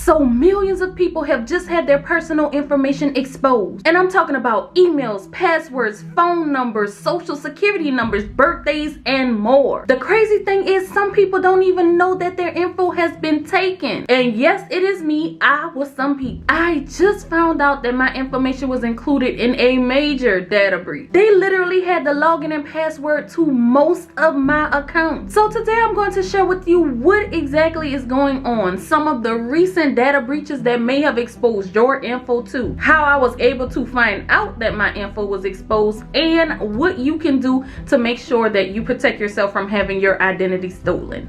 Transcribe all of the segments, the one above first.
So millions of people have just had their personal information exposed. And I'm talking about emails, passwords, phone numbers, social security numbers, birthdays, and more. The crazy thing is some people don't even know that their info has been taken. And yes, it is me. I was some people. I just found out that my information was included in a major data breach. They literally had the login and password to most of my accounts. So today I'm going to share with you what exactly is going on, some of the recent data breaches that may have exposed your info too, how I was able to find out that my info was exposed, and what you can do to make sure that you protect yourself from having your identity stolen.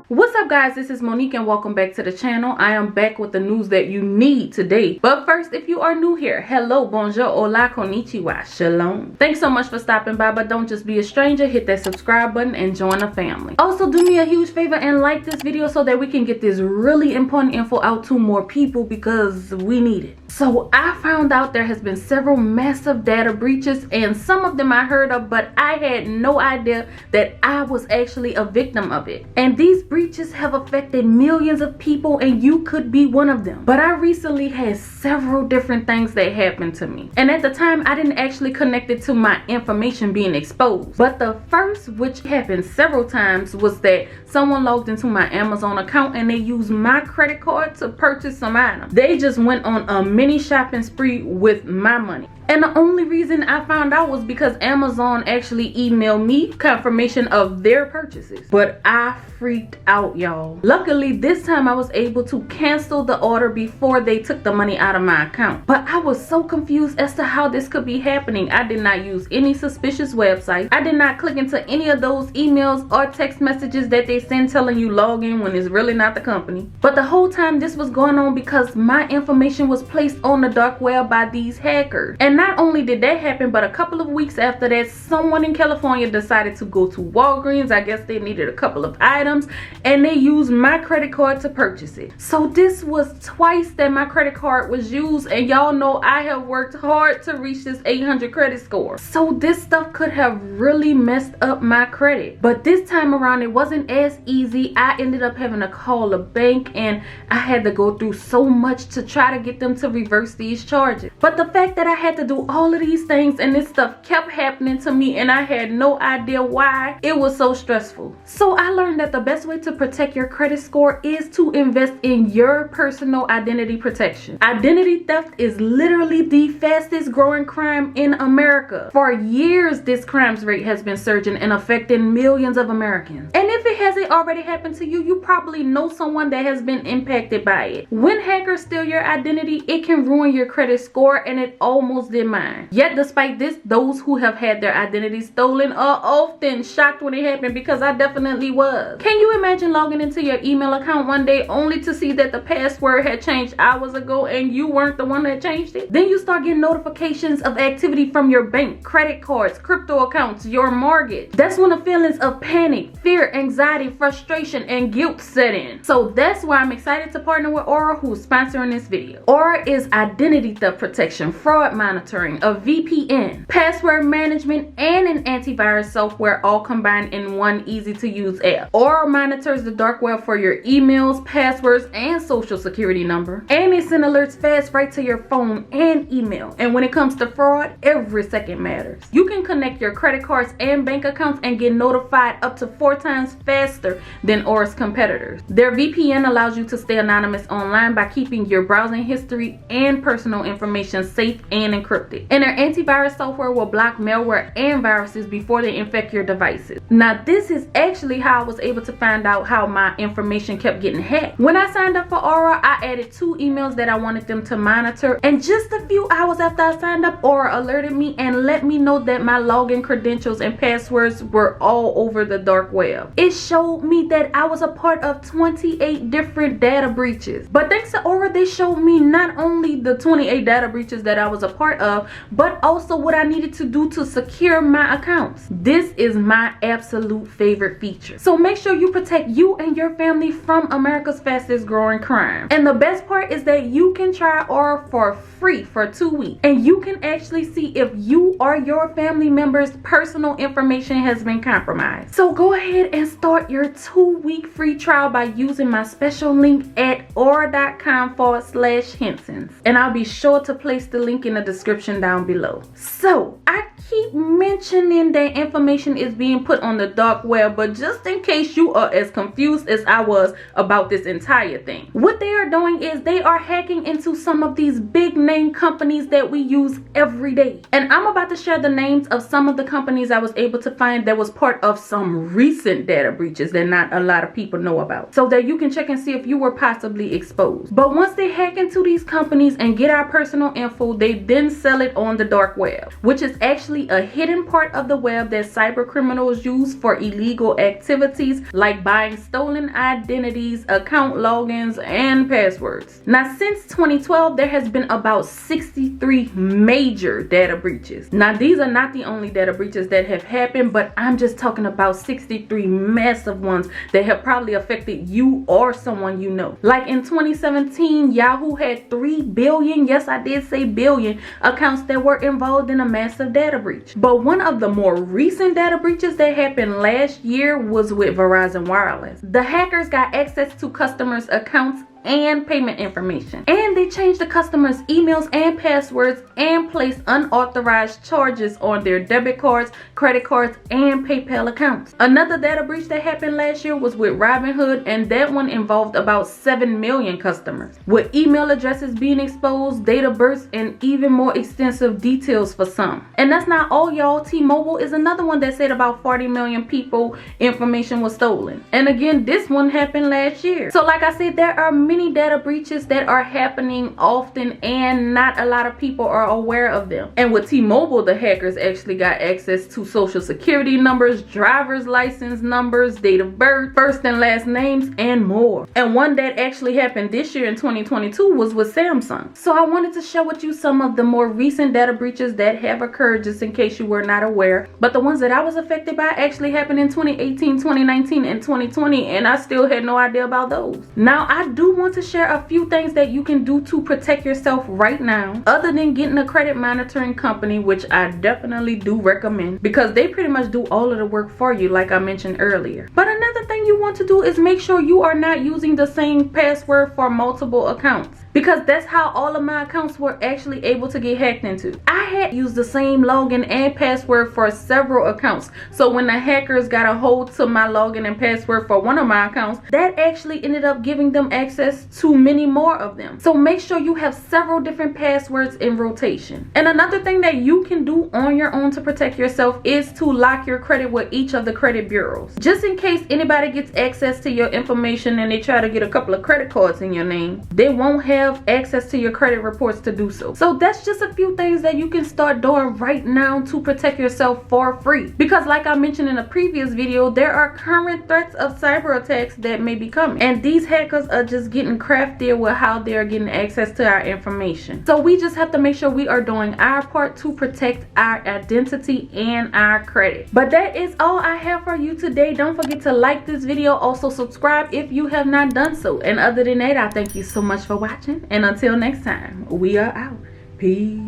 What's up guys, this is Monique and welcome back to the channel. I am back with the news that you need today. But first, if you are new here, hello, bonjour, hola, konnichiwa, shalom. Thanks so much for stopping by, but don't just be a stranger. Hit that subscribe button and join the family. Also, do me a huge favor and like this video so that we can get this really important info out to more people because we need it. So I found out there has been several massive data breaches, and some of them I heard of, but I had no idea that I was actually a victim of it. And these breaches have affected millions of people, and you could be one of them. But I recently had several different things that happened to me, and at the time I didn't actually connect it to my information being exposed. But the first, which happened several times, was that someone logged into my Amazon account and they used my credit card to purchase some items. They just went on a mini shopping spree with my money. And the only reason I found out was because Amazon actually emailed me confirmation of their purchases. But I freaked out, y'all. Luckily, this time I was able to cancel the order before they took the money out of my account. But I was so confused as to how this could be happening. I did not use any suspicious websites. I did not click into any of those emails or text messages that they send telling you log in when it's really not the company. But the whole time this was going on because my information was placed on the dark web by these hackers. And not only did that happen, but a couple of weeks after that, someone in California decided to go to Walgreens. I guess they needed a couple of items, and they used my credit card to purchase it. So this was twice that my credit card was used, and y'all know I have worked hard to reach this 800 credit score. So this stuff could have really messed up my credit. But this time around, it wasn't as easy. I ended up having to call a bank, and I had to go through so much to try to get them to reverse these charges. But the fact that I had to do all of these things and this stuff kept happening to me and I had no idea why, it was so stressful. So I learned that the best way to protect your credit score is to invest in your personal identity protection. Identity theft is literally the fastest growing crime in America. For years, this crimes rate has been surging and affecting millions of Americans. And if it hasn't already happened to you, you probably know someone that has been impacted by it. When hackers steal your identity, it can ruin your credit score, and it almost did mine. Yet despite this, those who have had their identity stolen are often shocked when it happened, because I definitely was. Can you imagine logging into your email account one day only to see that the password had changed hours ago and you weren't the one that changed it? Then you start getting notifications of activity from your bank, credit cards, crypto accounts, your mortgage. That's when the feelings of panic, fear, anxiety, frustration, and guilt set in. So that's why I'm excited to partner with Aura, who's sponsoring this video. Aura is identity theft protection, fraud monitoring, a VPN, password management, and an antivirus software, all combined in one easy to use app. Aura monitors the dark web for your emails, passwords, and social security number. And they send alerts fast right to your phone and email. And when it comes to fraud, every second matters. You can connect your credit cards and bank accounts and get notified up to 4 times faster than Aura's competitors. Their VPN allows you to stay anonymous online by keeping your browsing history and personal information safe and encrypted. And their antivirus software will block malware and viruses before they infect your devices. Now, this is actually how I was able to find out how my information kept getting hacked. When I signed up for Aura, I added 2 emails that I wanted them to monitor, and just a few hours after I signed up, Aura alerted me and let me know that my login credentials and passwords were all over the dark web. It showed me that I was a part of 28 different data breaches. But thanks to Aura, they showed me not only the 28 data breaches that I was a part of, but also what I needed to do to secure my accounts. This is my absolute favorite feature. So make sure you protect you and your family from America's fastest growing crime. And the best part is that you can try Aura for free for 2 weeks, and you can actually see if you or your family members' personal information has been compromised. So go ahead and start your 2-week free trial by using my special link at aura.com/Hinton, and I'll be sure to place the link in the description down below. So I keep mentioning that information is being put on the dark web, but just in case you are as confused as I was about this entire thing, what they are doing is they are hacking into some of these big name companies that we use every day. And I'm about to share the names of some of the companies I was able to find that was part of some recent data breaches that not a lot of people know about, so that you can check and see if you were possibly exposed. But once they hack into these companies and get our personal info, they then sell it on the dark web, which is actually a hidden part of the web that cyber criminals use for illegal activities like buying stolen identities, account logins, and passwords. Now, since 2012, there has been about 63 major data breaches. Now, these are not the only data breaches that have happened, but I'm just talking about 63 massive ones that have probably affected you or someone you know. Like in 2017, Yahoo had 3 billion, yes I did say billion, accounts that were involved in a massive data breach. But one of the more recent data breaches that happened last year was with Verizon Wireless. The hackers got access to customers' accounts and payment information, and they changed the customers' emails and passwords and placed unauthorized charges on their debit cards, credit cards, and PayPal accounts. Another data breach that happened last year was with Robinhood, and that one involved about 7 million customers, with email addresses being exposed, date of births, and even more extensive details for some. And that's not all, y'all. T-Mobile is another one that said about 40 million people information was stolen, and again, this one happened last year. So like I said, there are many data breaches that are happening often, and not a lot of people are aware of them. And with T-Mobile, the hackers actually got access to social security numbers, driver's license numbers, date of birth, first and last names, and more. And one that actually happened this year in 2022 was with Samsung. So I wanted to share with you some of the more recent data breaches that have occurred, just in case you were not aware. But the ones that I was affected by actually happened in 2018, 2019, and 2020, and I still had no idea about those. Now, I do want to share a few things that you can do to protect yourself right now, other than getting a credit monitoring company, which I definitely do recommend, because they pretty much do all of the work for you, like I mentioned earlier. But another thing you want to do is make sure you are not using the same password for multiple accounts, because that's how all of my accounts were actually able to get hacked into. I had used the same login and password for several accounts, so when the hackers got a hold to my login and password for one of my accounts, that actually ended up giving them access to many more of them. So make sure you have several different passwords in rotation. And another thing that you can do on your own to protect yourself is to lock your credit with each of the credit bureaus, just in case anybody gets access to your information and they try to get a couple of credit cards in your name. They won't have access to your credit reports to do so. So that's just a few things that you can start doing right now to protect yourself for free, because like I mentioned in a previous video, there are current threats of cyber attacks that may be coming, and these hackers are just getting craftier with how they're getting access to our information. So we just have to make sure we are doing our part to protect our identity and our credit. But that is all I have for you today. Don't forget to like this video, also subscribe if you have not done so, and other than that, I thank you so much for watching, and until next time, we are out. Peace.